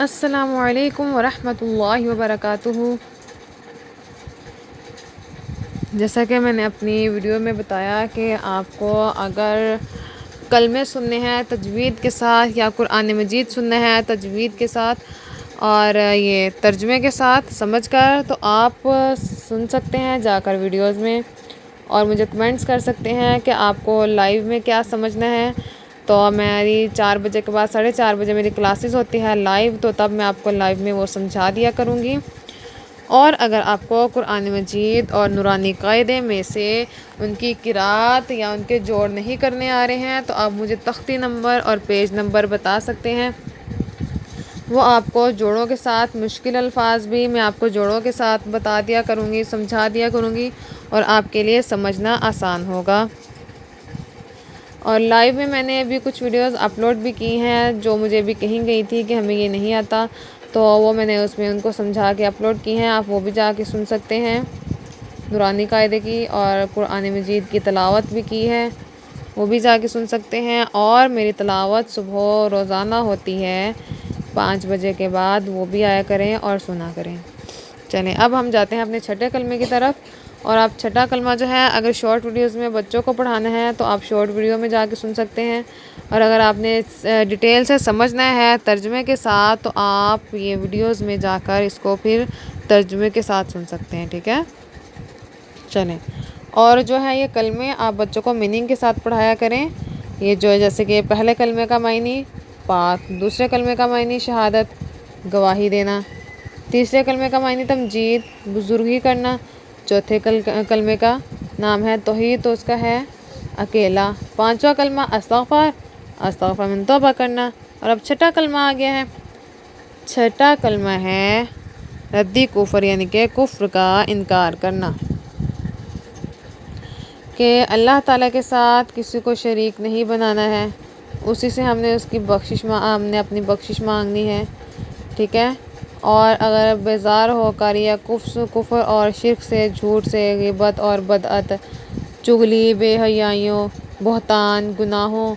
السلام علیکم ورحمۃ اللہ وبرکاتہ۔ جیسا کہ میں نے اپنی ویڈیو میں بتایا کہ آپ کو اگر کلمے سننے ہیں تجوید کے ساتھ یا قرآن مجید سننا ہے تجوید کے ساتھ اور یہ ترجمے کے ساتھ سمجھ کر، تو آپ سن سکتے ہیں جا کر ویڈیوز میں، اور مجھے کمنٹس کر سکتے ہیں کہ آپ کو لائیو میں کیا سمجھنا ہے۔ تو میری 4 بجے کے بعد 4:30 بجے میری کلاسز ہوتی ہے لائیو، تو تب میں آپ کو لائیو میں وہ سمجھا دیا کروں گی۔ اور اگر آپ کو قرآن مجید اور نورانی قاعدے میں سے ان کی قرأت یا ان کے جوڑ نہیں کرنے آ رہے ہیں، تو آپ مجھے تختی نمبر اور پیج نمبر بتا سکتے ہیں، وہ آپ کو جوڑوں کے ساتھ مشکل الفاظ بھی میں آپ کو جوڑوں کے ساتھ بتا دیا کروں گی، سمجھا دیا کروں گی، اور آپ کے لیے سمجھنا آسان ہوگا۔ اور لائیو میں نے ابھی کچھ ویڈیوز اپلوڈ بھی کی ہیں جو مجھے ابھی کہیں گئی تھی کہ ہمیں یہ نہیں آتا، تو وہ میں نے اس میں ان کو سمجھا کے اپلوڈ کی ہیں، آپ وہ بھی جا کے سن سکتے ہیں۔ نورانی قاعدے کی اور قرآن مجید کی تلاوت بھی کی ہے، وہ بھی جا کے سن سکتے ہیں۔ اور میری تلاوت صبح روزانہ ہوتی ہے 5 بجے کے بعد، وہ بھی آیا کریں اور سنا کریں۔ چلیں اب ہم جاتے ہیں اپنے چھٹے کلمے کی طرف۔ اور آپ چھٹا کلمہ جو ہے اگر شارٹ ویڈیوز میں بچوں کو پڑھانا ہے تو آپ شارٹ ویڈیو میں جا کے سن سکتے ہیں، اور اگر آپ نے ڈیٹیل سے سمجھنا ہے ترجمے کے ساتھ تو آپ یہ ویڈیوز میں جا کر اس کو پھر ترجمے کے ساتھ سن سکتے ہیں، ٹھیک ہے؟ چلیں، اور جو ہے یہ کلمے آپ بچوں کو میننگ کے ساتھ پڑھایا کریں۔ یہ جو ہے جیسے کہ پہلے کلمے کا معنی پاک، دوسرے کلمے کا معنی شہادت، گواہی دینا، تیسرے کلمے کا معنی تمجید، بزرگی کرنا، چوتھے کلمے کا نام ہے توحید، تو اس کا ہے اکیلا، پانچواں کلمہ استغفار من توبہ کرنا۔ اور اب چھٹا کلمہ آ گیا ہے، چھٹا کلمہ ہے ردی کفر، یعنی کہ کفر کا انکار کرنا، کہ اللہ تعالیٰ کے ساتھ کسی کو شریک نہیں بنانا ہے، اسی سے ہم نے ہم نے اپنی بخشش مانگنی ہے، ٹھیک ہے؟ اور اگر بیزار ہو کر یا کفر اور شرک سے، جھوٹ سے، غیبت اور بدعت، چغلی، بے حیائیوں، بہتان، گناہوں،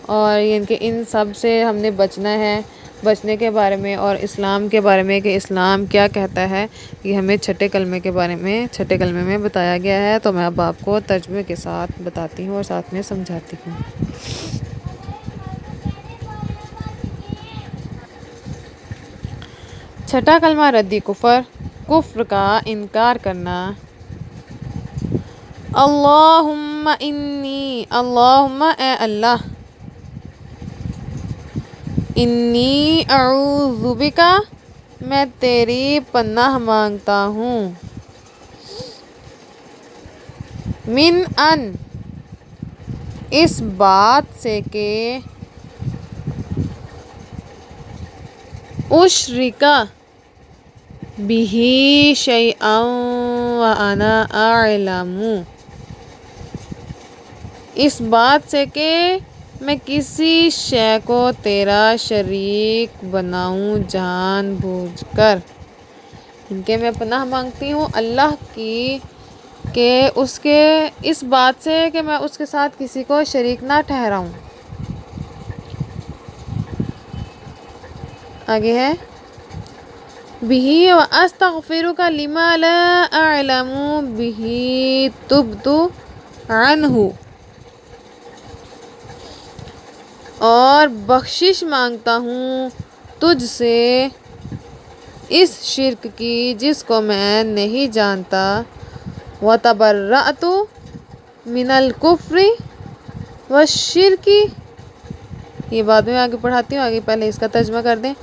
اور ان سب سے ہم نے بچنا ہے، بچنے کے بارے میں، اور اسلام کے بارے میں کہ اسلام کیا کہتا ہے، یہ ہمیں چھٹے کلمے میں بتایا گیا ہے۔ تو میں اب آپ کو ترجمے کے ساتھ بتاتی ہوں اور ساتھ میں سمجھاتی ہوں۔ چھٹا کلمہ ردی کفر، کفر کا انکار کرنا۔ اللہم اے اللہ، انی اعوذ بکا، میں تیری پناہ مانگتا ہوں، من ان، اس بات سے کہ اشرکا بہ شیئا وانا اعلم، اس بات سے کہ میں کسی شے کو تیرا شریک بناؤں جان بوجھ کر، کہ میں پناہ مانگتی ہوں اللہ کی کہ اس بات سے کہ میں اس کے ساتھ کسی کو شریک نہ ٹھہراؤں۔ آگے ہے بِہِ وَأَسْتَغْفِرُكَ لِمَا لَا أَعْلَمُ بِهِ تُبْتُ عَنْهُ، اور بخشش مانگتا ہوں تجھ سے اس شرک کی جس کو میں نہیں جانتا، وَتَبَرَّأْتُ مِنَ الْكُفْرِ وَالشِّرْكِ، یہ بعد میں آگے پڑھاتی ہوں، آگے پہلے اس کا ترجمہ کر دیں۔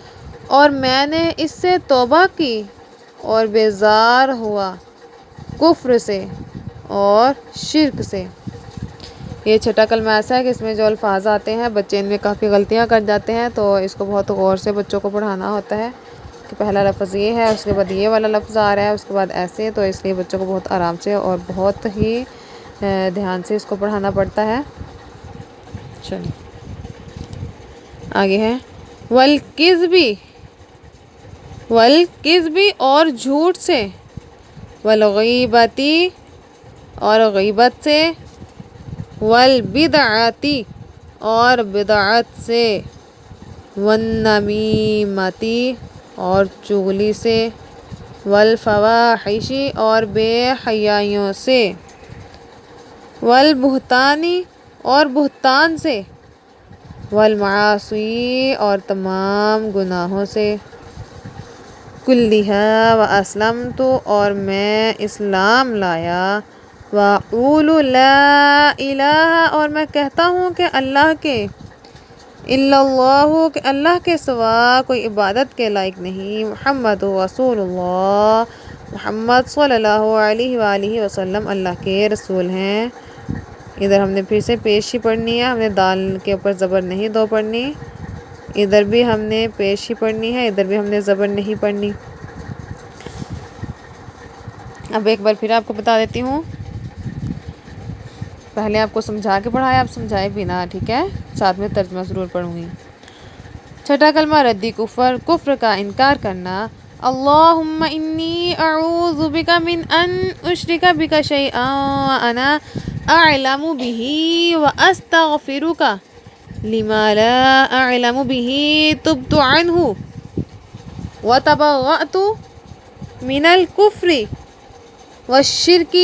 اور میں نے اس سے توبہ کی اور بیزار ہوا کفر سے اور شرک سے۔ یہ چھٹا کلمہ ایسا ہے کہ اس میں جو الفاظ آتے ہیں بچے ان میں کافی غلطیاں کر جاتے ہیں، تو اس کو بہت غور سے بچوں کو پڑھانا ہوتا ہے کہ پہلا لفظ یہ ہے، اس کے بعد یہ والا لفظ آ رہا ہے، اس کے بعد ایسے، تو اس لیے بچوں کو بہت آرام سے اور بہت ہی دھیان سے اس کو پڑھانا پڑتا ہے۔ چلیے آگے ہے والکذب اور جھوٹ سے، والغیبتی اور غیبت سے، والبدعتی اور بدعت سے، والنمیمتی اور چغلی سے، والفواحشی اور بے حیائیوں سے، والبہتانی اور بہتان سے، والمعاصی اور تمام گناہوں سے، کلھا واسلمت اور میں اسلام لایا، واقول لا الہ اور میں کہتا ہوں کہ اللہ کے، الا اللہ کہ اللہ کے سوا کوئی عبادت کے لائق نہیں، محمد رسول اللہ محمد صلی اللہ علیہ وآلہ وسلم اللہ کے رسول ہیں۔ ادھر ہم نے پھر سے پیشی پڑھنی ہے، ہم نے دال کے اوپر زبر نہیں دو پڑھنی، ادھر بھی ہم نے پیشی پڑھنی ہے، ادھر بھی ہم نے زبر نہیں پڑھنی۔ اب ایک بار پھر آپ کو بتا دیتی ہوں، پہلے آپ کو سمجھا کے پڑھایا، آپ سمجھائے بھی نا، ٹھیک ہے، ساتھ میں ترجمہ ضرور پڑھوں گی۔ چھٹا کلمہ ردی کفر، کفر کا انکار کرنا۔ اللہم انی اعوذ بک من ان اشرک بک شیئا وانا اعلم به واستغفرک لما لا اعلم به تبت عنہ وتبرأت من الکفر والشرک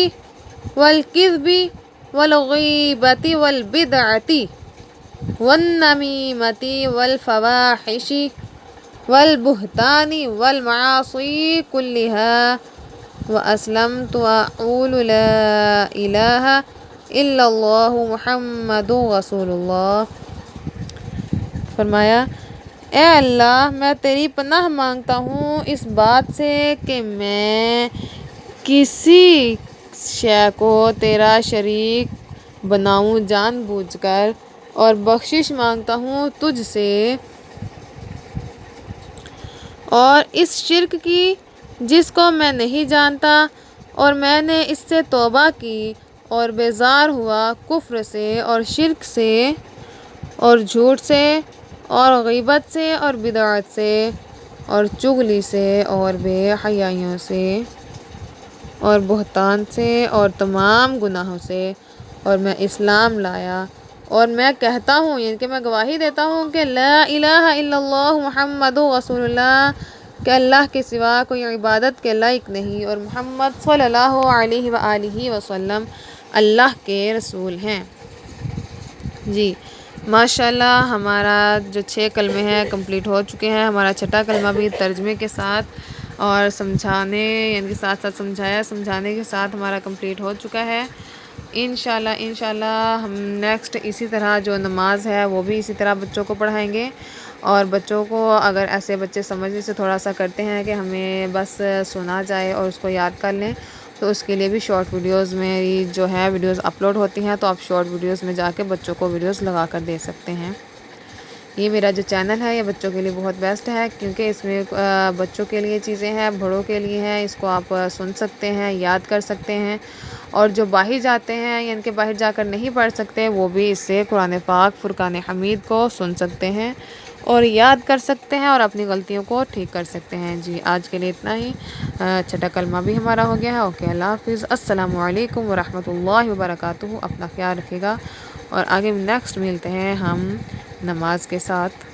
والکذب والغیبۃ والبدعۃ والنمیمۃ والفواحش والبہتان والمعاصی کلھا واسلمت واقول لا الہ الا اللہ محمد رسول اللہ۔ فرمایا، اے اللہ میں تیری پناہ مانگتا ہوں اس بات سے کہ میں کسی شے کو تیرا شریک بناؤں جان بوجھ کر، اور بخشش مانگتا ہوں تجھ سے اور اس شرک کی جس کو میں نہیں جانتا، اور میں نے اس سے توبہ کی اور بیزار ہوا کفر سے اور شرک سے اور جھوٹ سے اور غیبت سے اور بدعت سے اور چغلی سے اور بے حیائیوں سے اور بہتان سے اور تمام گناہوں سے، اور میں اسلام لایا، اور میں کہتا ہوں، یعنی کہ میں گواہی دیتا ہوں کہ لا الہ الا اللہ محمد رسول اللہ، کہ اللہ کے سوا کوئی عبادت کے لائق نہیں، اور محمد صلی اللہ علیہ وآلہ وسلم اللہ کے رسول ہیں۔ جی ماشاءاللہ ہمارا جو 6 کلمے ہیں کمپلیٹ ہو چکے ہیں، ہمارا چھٹا کلمہ بھی ترجمے کے ساتھ اور سمجھانے یعنی کہ ساتھ ساتھ سمجھانے کے ساتھ ہمارا کمپلیٹ ہو چکا ہے۔ انشاءاللہ ہم نیکسٹ اسی طرح جو نماز ہے وہ بھی اسی طرح بچوں کو پڑھائیں گے، اور بچوں کو اگر ایسے بچے سمجھنے سے تھوڑا سا کرتے ہیں کہ ہمیں بس سنا جائے اور اس کو یاد کر لیں، تو اس کے لیے بھی شارٹ ویڈیوز میں جو ہے ویڈیوز اپلوڈ ہوتی ہیں، تو آپ شارٹ ویڈیوز میں جا کے بچوں کو ویڈیوز لگا کر دے سکتے ہیں۔ یہ میرا جو چینل ہے یہ بچوں کے لیے بہت بیسٹ ہے، کیونکہ اس میں بچوں کے لیے چیزیں ہیں، بڑوں کے لیے ہیں، اس کو آپ سن سکتے ہیں، یاد کر سکتے ہیں، اور جو باہر جاتے ہیں یعنی کہ باہر جا کر نہیں پڑھ سکتے وہ بھی اس سے قرآن پاک فرقان حمید کو سن سکتے ہیں اور یاد کر سکتے ہیں اور اپنی غلطیوں کو ٹھیک کر سکتے ہیں۔ جی آج کے لیے اتنا ہی، چھٹا کلمہ بھی ہمارا ہو گیا ہے۔ اوکے، اللہ حافظ، السلام علیکم ورحمۃ اللہ وبرکاتہ۔ اپنا خیال رکھیے گا، اور آگے نیکسٹ ملتے ہیں ہم نماز کے ساتھ۔